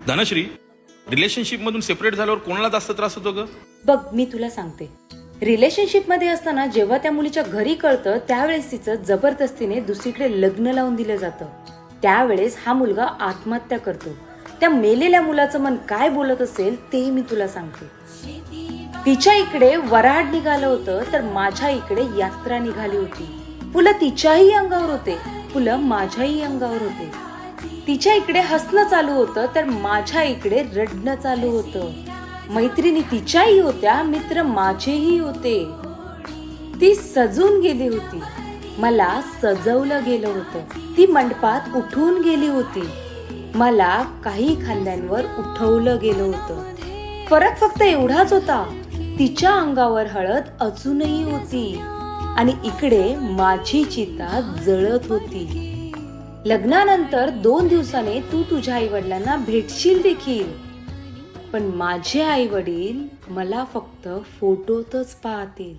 Dhanashree, relationship मधून separate झाल्यावर कोणाला जास्त त्रास होतो ग? बघ मी तुला सांगते, रिलेशनशिप मध्ये असताना जेव्हा त्या मुलीच्या घरी कळतं त्यावेळेस तिचं जबरदस्तीने दुसरीकडे लग्न लावून दिलं जातं. त्यावेळेस हा मुलगा आत्महत्या करतो. त्या मेलेल्या मुलाचं मन काय बोलत असेल ते मी तुला सांगते. तिच्या इकडे वऱ्हाड निघालं होतं तर माझ्या इकडे यात्रा निघाली होती. फुलं तिच्याही अंगावर होते, फुलं माझ्याही अंगावर होते. तिच्या इकडे हसणं चालू होतं तर माझ्या इकडे रडणं चालू होतं. मैत्रिणी तिच्याही होत्या, मित्र माझेही होते. ती सजून गेली होती, मला सजवलं गेलं होतं. ती मंडपात उठून गेली होती, मला काही खांद्यांवर उठवलं गेलं होतं. फरक फक्त एवढाच होता, तिच्या अंगावर हळद अजूनही होती आणि इकडे माझी चिता जळत होती. लग्नानंतर 2 दिवसाने तू तुझ्या आई वडिलांना भेटशील देखील, पण माझे आई वडील मला फक्त फोटोतच पाहतील.